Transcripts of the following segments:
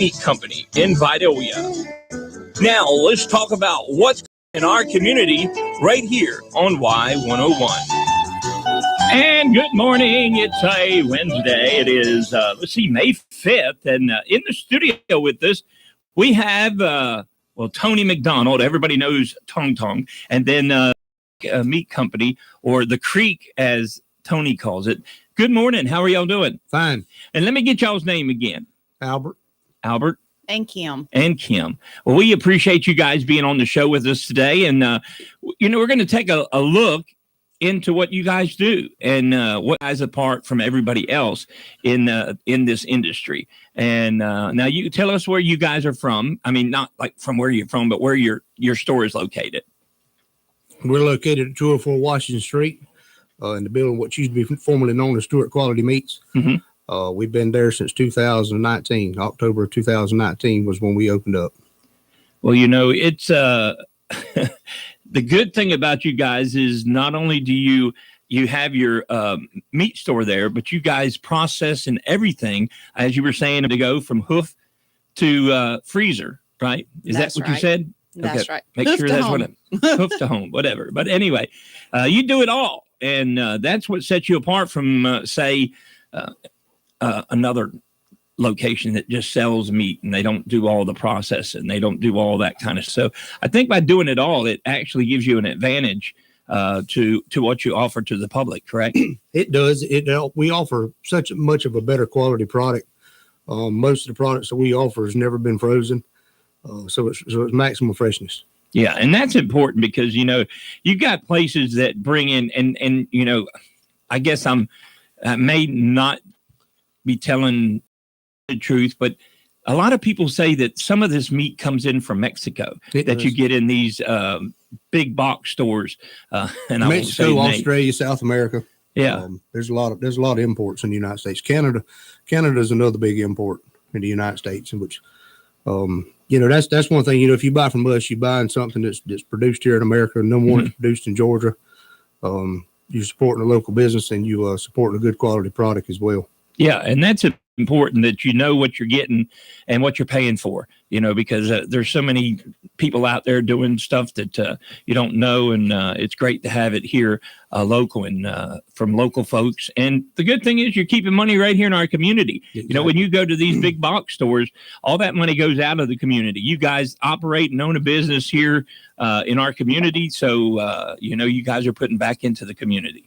Meat Company in Vidalia. Now, let's talk about what's in our community right here on Y101. And good morning. It's a Wednesday. It is, May 5th. And in the studio with us, we have, Tony McDonald. Everybody knows Tong Tong. And then Meat Company, or The Creek, as Tony calls it. Good morning. How are y'all doing? Fine. And let me get y'all's name again. Albert. And Kim. Well, we appreciate you guys being on the show with us today. And, we're going to take a look into what you guys do and what guys apart from everybody else in this industry. And now you can tell us where you guys are from. I mean, not like from where you're from, but where your store is located. We're located at 204 Washington Street in the building what used to be formerly known as Stewart Quality Meats. Mm-hmm. We've been there since 2019. October of 2019 was when we opened up. Well, it's the good thing about you guys is not only do you have your meat store there, but you guys process and everything, as you were saying, to go from hoof to freezer, right? That's that what right. you said? That's okay. right. Make hoof sure to that's home. hoof to home, whatever. But anyway, you do it all. And that's what sets you apart from, say, another location that just sells meat and they don't do all the processing. They don't do all that kind of stuff. So I think by doing it all, it actually gives you an advantage to what you offer to the public, correct? It does. We offer such much of a better quality product. Most of the products that we offer has never been frozen. So it's maximum freshness. Yeah. And that's important because, you've got places that bring in and I guess I may not be telling the truth, but a lot of people say that some of this meat comes in from Mexico you get in these big box stores. And Mexico, Australia, South America. Yeah. There's a lot of imports in the United States. Canada is another big import in the United States, in which, that's one thing, if you buy from us, you're buying something that's produced here in America. Number one, it's produced in Georgia. You're supporting a local business and you supporting a good quality product as well. Yeah. And that's important that you know what you're getting and what you're paying for, because there's so many people out there doing stuff that you don't know. And it's great to have it here local and from local folks. And the good thing is you're keeping money right here in our community. Exactly. When you go to these big box stores, all that money goes out of the community. You guys operate and own a business here in our community. So, you guys are putting back into the community.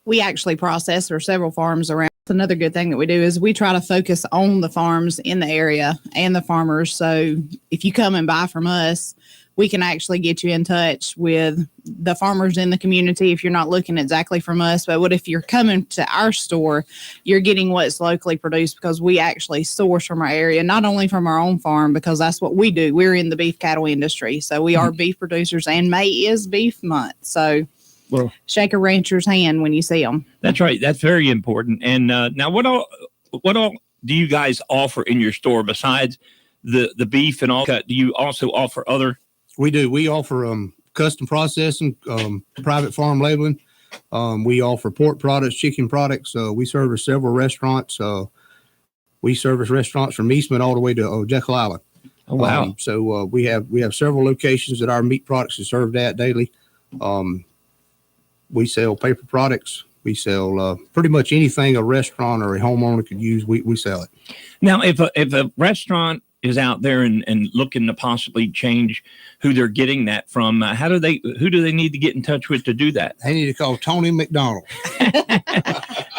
We actually process for several farms around. Another good thing that we do is we try to focus on the farms in the area and the farmers. So if you come and buy from us, we can actually get you in touch with the farmers in the community if you're not looking exactly from us. But what if you're coming to our store, you're getting what's locally produced because we actually source from our area, not only from our own farm, because that's what we do. We're in the beef cattle industry. So we are beef producers, and May is beef month. So shake a rancher's hand when you see them. That's right. That's very important. And now, what all do you guys offer in your store besides the beef and all that? Do you also offer other? We do. We offer custom processing, private farm labeling. We offer pork products, chicken products. We service several restaurants. We service restaurants from Eastman all the way to Jekyll Island. Oh, wow. So we have several locations that our meat products are served at daily. We sell paper products. We sell pretty much anything a restaurant or a homeowner could use. We sell it. Now, if a restaurant is out there and looking to possibly change who they're getting that from, who do they need to get in touch with to do that? They need to call Tony McDonald.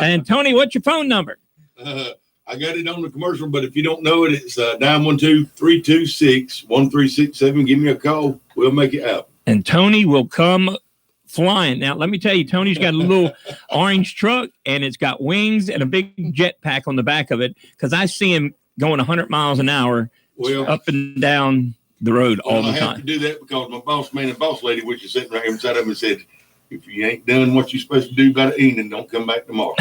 And Tony, what's your phone number? I got it on the commercial, but if you don't know it, it's 912-326-1367. Give me a call. We'll make it happen. And Tony will come flying. Now, let me tell you, Tony's got a little orange truck, and it's got wings and a big jetpack on the back of it, because I see him going 100 miles an hour up and down the road all the time. I have to do that because my boss man and boss lady, which is sitting right here beside of me, said, if you ain't done what you're supposed to do by the evening, don't come back tomorrow.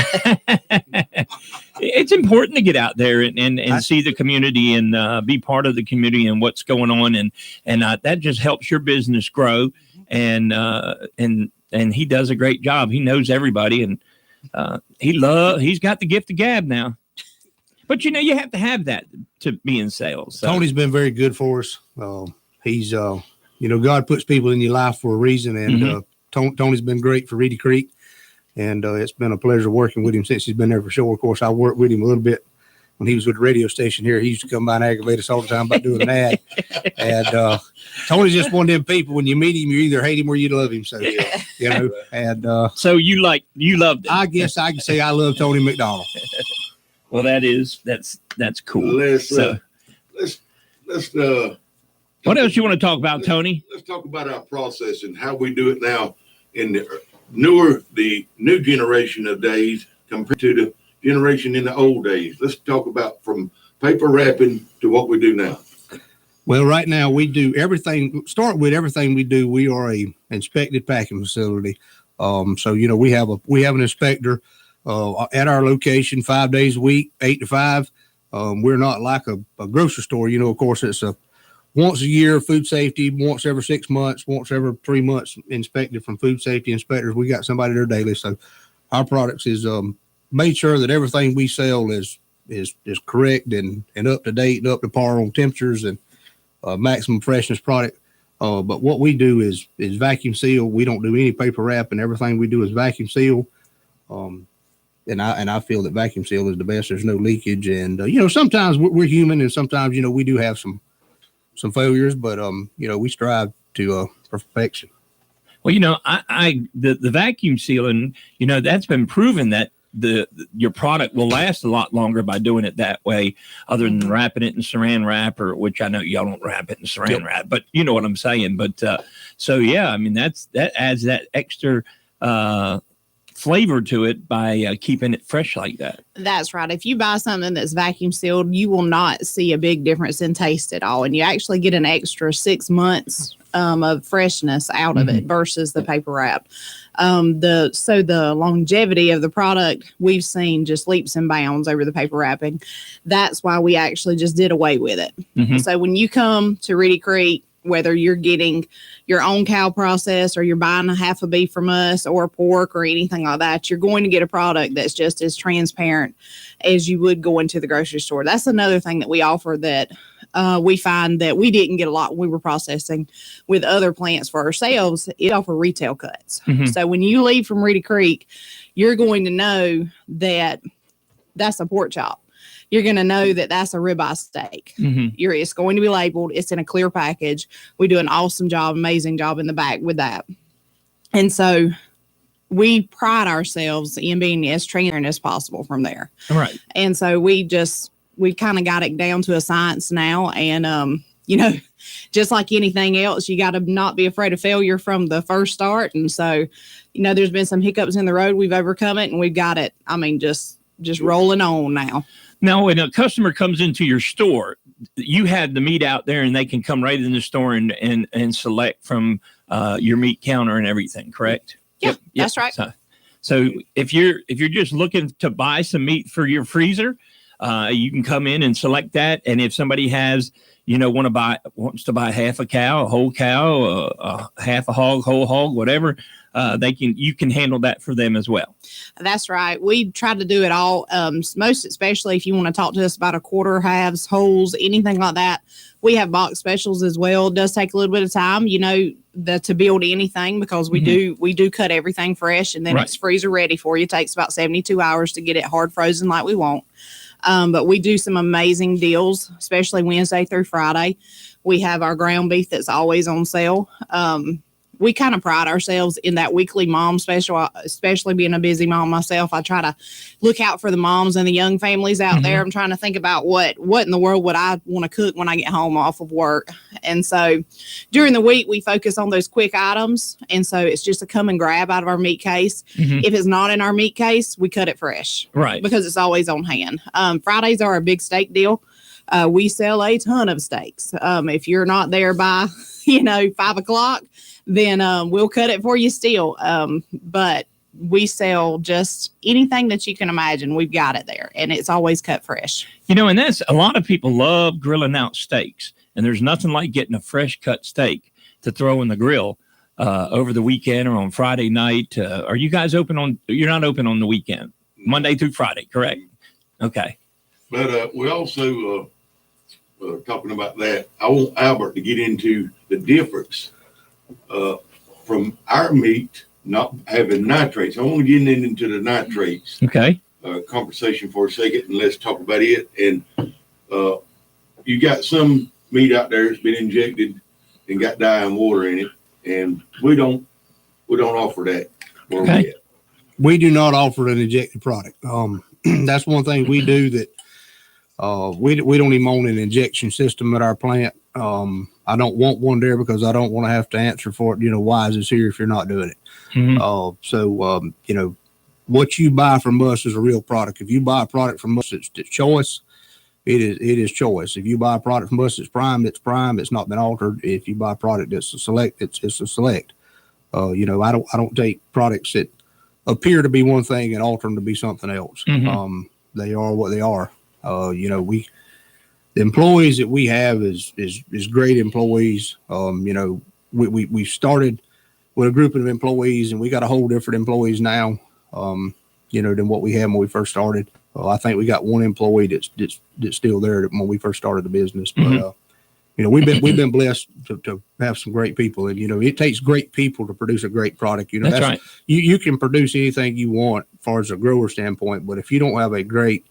It's important to get out there and see the community and be part of the community and what's going on. And that just helps your business grow. And he does a great job. He knows everybody, and he's got the gift of gab now. But you have to have that to be in sales. So. Tony's been very good for us. He's, God puts people in your life for a reason, and Tony's been great for Reedy Creek, and it's been a pleasure working with him since he's been there for sure. Of course, I worked with him a little bit when he was with the radio station here. He used to come by and aggravate us all the time about doing an ad. And Tony's just one of them people. When you meet him, you either hate him or you love him. So and so you loved it. I guess I can say I love Tony McDonald. Well, that's cool. Let's what else you want to talk about, Tony? Let's talk about our process and how we do it now in the new generation of days compared to the generation in the old days. Let's talk about from paper wrapping to what we do now. Well, right now we do everything. Start with everything we do. We are a inspected packing facility. So we have an inspector at our location 5 days a week, 8 to 5. We're not like a grocery store. Of course, it's a once a year food safety, once every 6 months, once every 3 months inspected from food safety inspectors. We got somebody there daily. So our products is made sure that everything we sell is correct and up to date and up to par on temperatures and maximum freshness product. But what we do is vacuum seal. We don't do any paper wrap, and everything we do is vacuum seal. And I feel that vacuum seal is the best. There's no leakage, and sometimes we're human, and sometimes we do have some failures, but we strive to perfection. Well, the vacuum sealing, that's been proven that your product will last a lot longer by doing it that way, other than wrapping it in saran wrap, or which I know y'all don't wrap it in saran wrap, but you know what I'm saying. But so yeah, I mean that adds that extra flavor to it by keeping it fresh like that. That's right. If you buy something that's vacuum sealed, you will not see a big difference in taste at all, and you actually get an extra 6 months of freshness out of it versus the paper wrap. The longevity of the product we've seen just leaps and bounds over the paper wrapping. That's why we actually just did away with it. So when you come to Reedy Creek, whether you're getting your own cow process or you're buying a half a beef from us or pork or anything like that, you're going to get a product that's just as transparent as you would go into the grocery store. That's another thing that we offer that we find that we didn't get a lot when we were processing with other plants for ourselves. It offer retail cuts. So when you leave from Reedy Creek, you're going to know that that's a pork chop. You're going to know that that's a ribeye steak. It's going to be labeled. It's in a clear package. We do an awesome job, amazing job in the back with that. And so we pride ourselves in being as transparent as possible from there. Right. And so we kind of got it down to a science now. And, just like anything else, you got to not be afraid of failure from the first start. And so, there's been some hiccups in the road. We've overcome it and we've got it. I mean, just rolling on now. Now, when a customer comes into your store, you have the meat out there and they can come right in the store and select from your meat counter and everything, correct? Yep. That's right. So if you're just looking to buy some meat for your freezer, you can come in and select that. And if somebody has, wants to buy half a cow, a whole cow, half a hog, whole hog, whatever, you can handle that for them as well. That's right. We try to do it all. Most especially if you want to talk to us about a quarter, halves, wholes, anything like that. We have box specials as well. It does take a little bit of time, to build anything because we do cut everything fresh and then it's freezer ready for you. It takes about 72 hours to get it hard frozen like we want. But we do some amazing deals, especially Wednesday through Friday. We have our ground beef that's always on sale. We kind of pride ourselves in that weekly mom special, especially being a busy mom myself. I try to look out for the moms and the young families out there. I'm trying to think about what in the world would I want to cook when I get home off of work. And so during the week, we focus on those quick items. And so it's just a come and grab out of our meat case. If it's not in our meat case, we cut it fresh. Right. Because it's always on hand. Fridays are a big steak deal. We sell a ton of steaks. If you're not there by, 5 o'clock, then we'll cut it for you still. But we sell just anything that you can imagine. We've got it there, and it's always cut fresh. And that's a lot of people love grilling out steaks, and there's nothing like getting a fresh cut steak to throw in the grill over the weekend or on Friday night. Are you guys open you're not open on the weekend, Monday through Friday, correct? Okay. But we also talking about that. I want Albert to get into the difference from our meat not having nitrates. I want to get into the nitrates Okay. conversation for a second, and let's talk about it. And you got some meat out there that's been injected and got dye and water in it, and we don't offer that where Okay. we at. We do not offer an injected product. That's one thing we do that we don't even own an injection system at our plant. I don't want one there because I don't want to have to answer for it. You know, why is this here if you're not doing it? Mhm. You know, what you buy from us is a real product. If you buy a product from us, it's choice. It is choice. If you buy a product from us, it's prime. It's prime. It's not been altered. If you buy a product that's a select, it's a select. You know, I don't take products that appear to be one thing and alter them to be something else. Mhm. They are what they are. You know, the employees that we have is great employees. You know, we started with a group of employees, and we got a whole different employees now. You know, than what we had when we first started. I think we got one employee that's still there when we first started the business. But you know, we've been blessed to have some great people, and you know, it takes great people to produce a great product. You know, That's right. You can produce anything you want as far as a grower standpoint, but if you don't have a great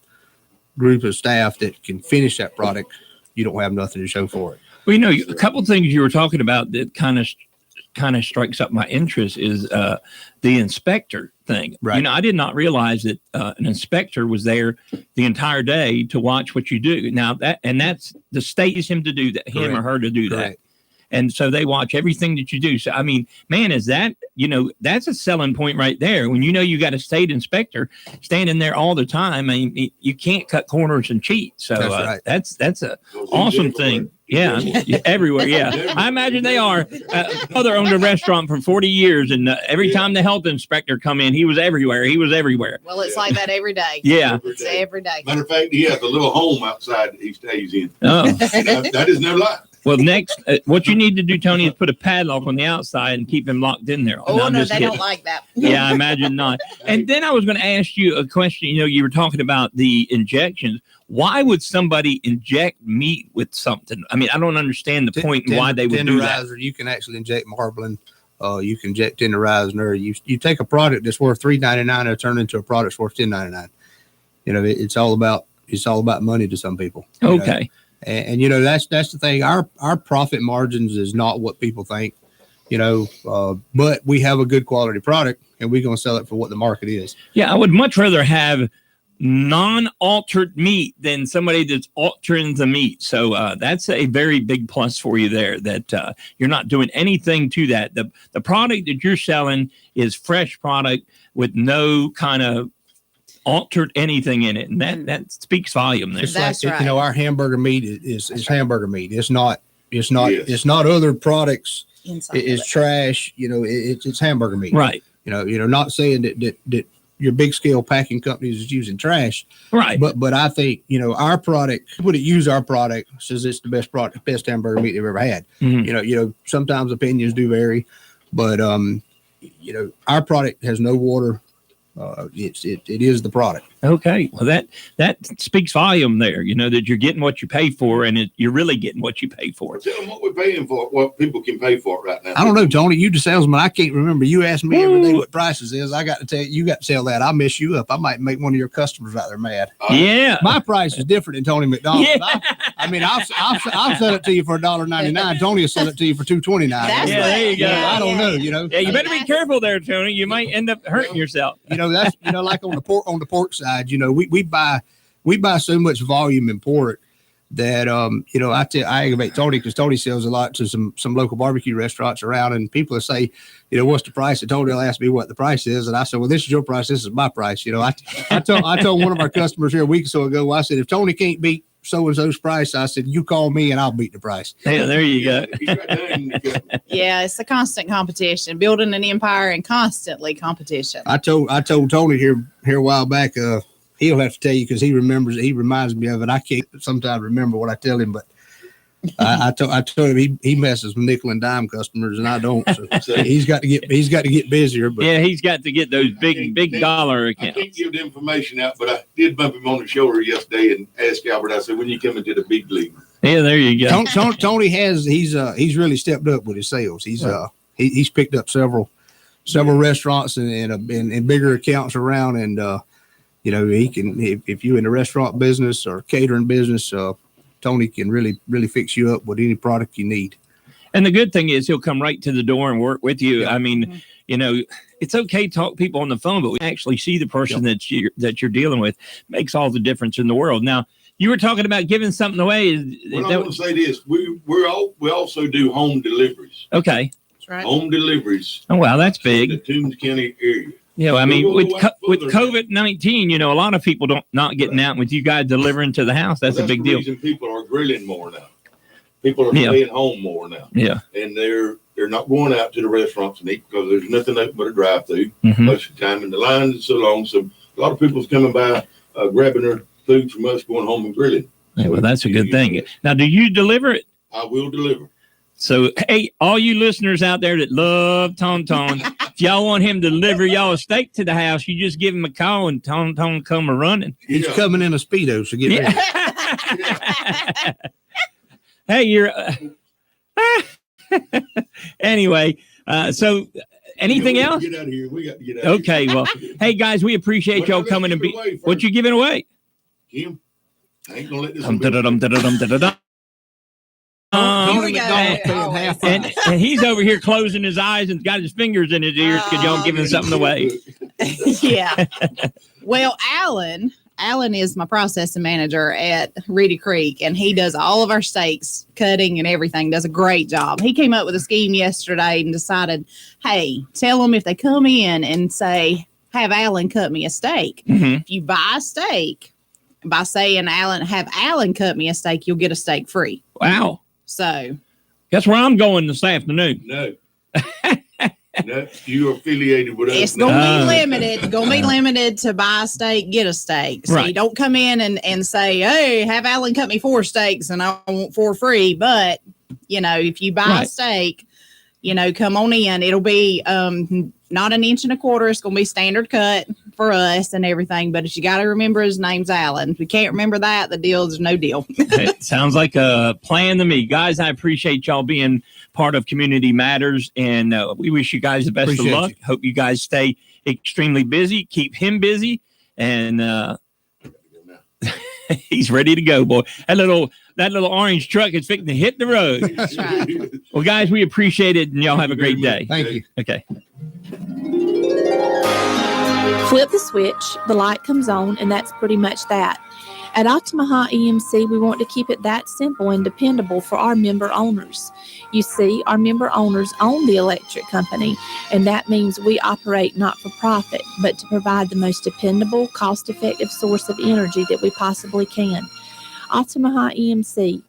group of staff that can finish that product, you don't have nothing to show for it. Well, you know, a couple of things you were talking about that kind of strikes up my interest is the inspector thing. Right. You know, I did not realize that an inspector was there the entire day to watch what you do. Now that's the state is him to do that, him or her to do that. Correct. And so they watch everything that you do. So, I mean, man, is that, you know, that's a selling point right there. When you know you got a state inspector standing there all the time, I mean, you can't cut corners and cheat. So That's right. that's a Those awesome things thing. everywhere. Yeah, everywhere. Yeah, I imagine they are. Father owned a restaurant for 40 years, and every Yeah. time the health inspector come in, he was everywhere. He was everywhere. Well, it's like that every day. Yeah. It's every day. Matter of fact, he has a little home outside that he stays in. Oh, That is no lie. well, next, what you need to do, Tony, is put a padlock on the outside and keep him locked in there. Oh, I'm no, just they kidding. don't like that. Yeah, I imagine not. And then I was going to ask you a question. You know, you were talking about the injections. Why would somebody inject meat with something? I mean, I don't understand the point and why they would do that. Tenderizer, you can actually inject marbling. You can inject tenderizer. You take a product that's worth $3.99 and turn it into a product that's worth $10.99. You know, it's all about money to some people. You know? Okay. And you know, that's the thing. Our profit margins is not what people think, you know, but we have a good quality product, and we're going to sell it for what the market is. Yeah, I would much rather have non-altered meat than somebody that's altering the meat. So that's a very big plus for you there, that you're not doing anything to that. The product that you're selling is fresh product with no kind of altered anything in it, and that speaks volume there. It's That's like, right. you know, our hamburger meat is hamburger meat. It's not Yes. other products. Inside It's of it. trash. You know, it's hamburger meat. Right. You know, not saying that your big scale packing companies is using trash, Right. but I think, you know, our product, people that use our product says it's the best product, best hamburger meat they've ever had. Mhm. You know, sometimes opinions do vary, but you know, our product has no water. It is the product. Okay. Well, that speaks volume there. You know, that you're getting what you pay for, and you're really getting what you pay for. Tell them what we're paying for, what people can pay for it right now. I don't know, Tony. You the salesman. I can't remember. You asked me every day what prices is. I got to tell you, you got to sell that. I'll mess you up. I might make one of your customers out there mad. Yeah. My price is different than Tony McDonald's. Yeah. I mean, I'll sell it to you for $1.99. Tony will sell it to you for $2.29. That's Yeah, there you go. I don't know. You know. Yeah, you better be careful there, Tony. You might end up hurting yourself. You know, that's, you know, like on the pork side, you know, we buy so much volume in pork that you know, I aggravate Tony because Tony sells a lot to some local barbecue restaurants around, and people will say, you know, what's the price? And Tony will ask me what the price is, and I said, well, this is your price, this is my price. You know, I told one of our customers here a week or so ago, I said, if Tony can't beat so and so's price, I said, you call me and I'll beat the price. Yeah, there you go. He's right there in the- Yeah, it's a constant competition, building an empire and constantly competition. I told Tony here a while back, he'll have to tell you because he reminds me of it. I can't sometimes remember what I tell him, but I told him he messes with nickel and dime customers, and I don't. So he's got to get busier. But Yeah, he's got to get those big dollar I accounts. can't give the information out, but I did bump him on the shoulder yesterday and ask Albert. I said, "When you come into the big league?" Yeah, there you go. Tony he's really stepped up with his sales. He's picked up several restaurants and bigger accounts around, and he can, if you're in the restaurant business or catering business, Tony can really fix you up with any product you need. And the good thing is he'll come right to the door and work with you. Yeah. I mean, it's okay to talk people on the phone, but we actually see the person that you're dealing with. Makes all the difference in the world. Now, you were talking about giving something away. Well, I want to say this: we also do home deliveries. Okay. That's right. Home deliveries. Oh wow, that's In the big. Toombs County area. Yeah, I mean, with We'll go COVID-19, a lot of people not getting out. With you guys delivering to the house, that's a big the deal. reason people are grilling more now. People are Yeah. staying home more now, Yeah. and they're not going out to the restaurants and eat because there's nothing open but a drive-through Mhm. most of the time, and the lines are so long. So a lot of people's coming by, grabbing their food from us, going home and grilling. Yeah, well, that's a good thing. Now, do you deliver it? I will deliver. So, hey, all you listeners out there that love Ton, if y'all want him to deliver y'all a steak to the house, you just give him a call and Ton come a running. He's Yeah. coming in a Speedo, so get ready. Hey, you're. Anyway, so anything We gotta else? Get out of here. We got to get out. Okay, well, hey guys, we appreciate y'all coming and be. What you giving away? Kim? I ain't gonna let this. Dum-da-da-dum-da-da-dum-da-da-dum. Here we go. And he's over here closing his eyes and got his fingers in his ears because y'all giving something away. Yeah. Well, Alan is my processing manager at Reedy Creek, and he does all of our steaks, cutting and everything, does a great job. He came up with a scheme yesterday and decided, hey, tell them if they come in and say, have Alan cut me a steak. Mhm. If you buy a steak by saying have Alan cut me a steak, you'll get a steak free. Wow. So Guess where I'm going this afternoon. No. No, you're affiliated with us. it's now. going to be limited. Going to be limited to buy a steak, get a steak. So you Right. don't come in and say, hey, have Alan cut me 4 steaks and I want 4 free. But, if you buy a Right. steak, come on in. It'll be not 1 1/4 inches. It's going to be standard cut for us and everything. But if you got to remember his name's Alan. If you can't remember that, there's no deal. It sounds like a plan to me. Guys, I appreciate y'all being part of Community Matters, and we wish you guys the best Appreciate of luck. you. Hope you guys stay extremely busy. Keep him busy, and he's ready to go, boy. That little orange truck is fixing to hit the road. That's right. Well, guys, we appreciate it, and y'all have a great day. Thank you. Okay. Flip the switch, the light comes on, and that's pretty much that. At Altamaha EMC, we want to keep it that simple and dependable for our member owners. You see, our member owners own the electric company, and that means we operate not for profit, but to provide the most dependable, cost-effective source of energy that we possibly can. Altamaha EMC,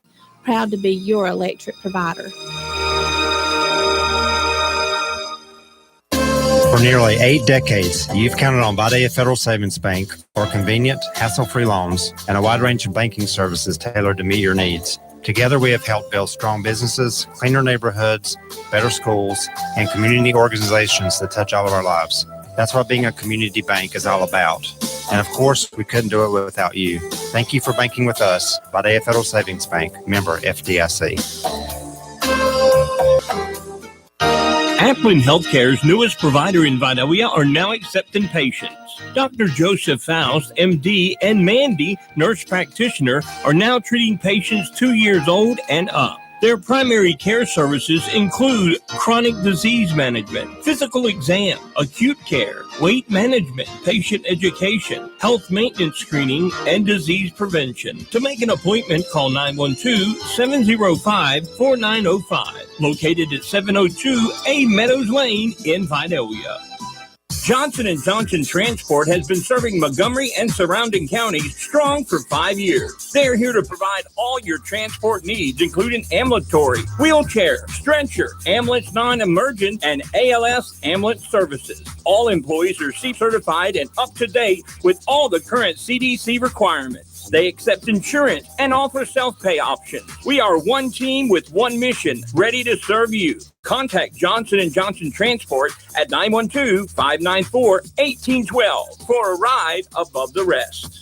proud to be your electric provider. For nearly 8 decades, you've counted on Vidalia Federal Savings Bank for convenient, hassle-free loans and a wide range of banking services tailored to meet your needs. Together, we have helped build strong businesses, cleaner neighborhoods, better schools, and community organizations that touch all of our lives. That's what being a community bank is all about. And of course, we couldn't do it without you. Thank you for banking with us. Vidalia Federal Savings Bank, member FDIC. Applin Healthcare's newest provider in Vidalia are now accepting patients. Dr. Joseph Faust, MD, and Mandy, nurse practitioner, are now treating patients 2 years old and up. Their primary care services include chronic disease management, physical exam, acute care, weight management, patient education, health maintenance screening, and disease prevention. To make an appointment, call 912-705-4905, located at 702 A Meadows Lane in Vidalia. Johnson & Johnson Transport has been serving Montgomery and surrounding counties strong for 5 years. They are here to provide all your transport needs, including ambulatory, wheelchair, stretcher, ambulance non-emergent, and ALS ambulance services. All employees are CE certified and up to date with all the current CDC requirements. Yes, they accept insurance and offer self-pay options. We are one team with one mission, ready to serve you. Contact Johnson & Johnson Transport at 912-594-1812 for a ride above the rest.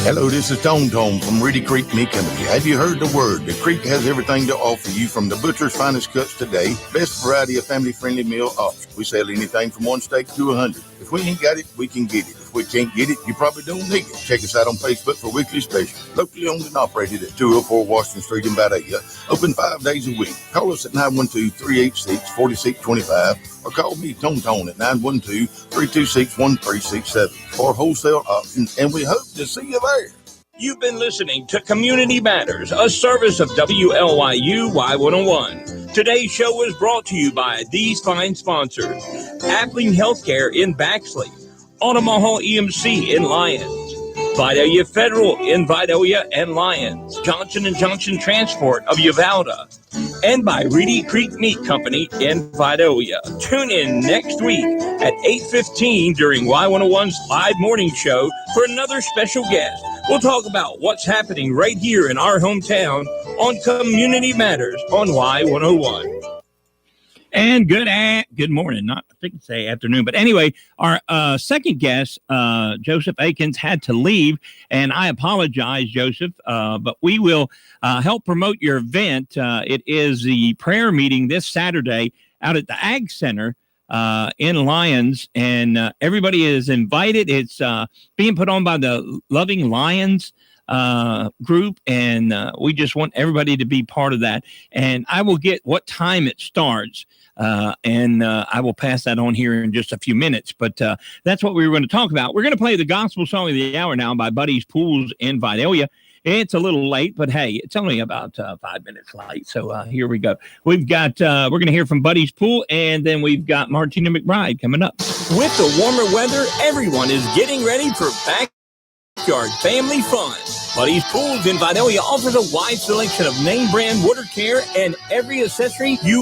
Hello, this is Tone from Reedy Creek Meat Company. Have you heard the word? The Creek has everything to offer you, from the butcher's finest cuts today, best variety of family-friendly meal options. We sell anything from 1 steak to 100. If we ain't got it, we can get it. If we can't get it, you probably don't need it. Check us out on Facebook for weekly specials. Locally owned and operated at 204 Washington Street in Vidalia. Open 5 days a week. Call us at 912-386-4625 or call me, Tone, at 912-326-1367 for wholesale options, and we hope to see you there. You've been listening to Community Matters, a service of WLYU Y101. Today's show was brought to you by these fine sponsors: Appling Healthcare in Baxley, Omaha EMC in Lyons, Vidalia Federal in Vidalia and Lyons, Johnson & Johnson Transport of Uvalde, and by Reedy Creek Meat Company in Vidalia. Tune in next week at 8:15 during Y101's live morning show for another special guest. We'll talk about what's happening right here in our hometown on Community Matters on Y101. And good morning. I think it's afternoon, but anyway, our second guest, Joseph Akins, had to leave, and I apologize, Joseph, but we will help promote your event. It is the prayer meeting this Saturday out at the Ag Center in Lyons, and everybody is invited. It's being put on by the Loving Lions group, and we just want everybody to be part of that. And I will get what time it starts, and I will pass that on here in just a few minutes. But that's what we were going to talk about. We're going to play the gospel song of the hour now by Buddy's Pools in Vidalia. It's a little late, but hey, it's only about 5 minutes late. So here we go. We've got, we're going to hear from Buddy's Pool, and then we've got Martina McBride coming up. With the warmer weather, everyone is getting ready for backyard family fun. Buddy's Pools in Vidalia offers a wide selection of name brand water care and every accessory you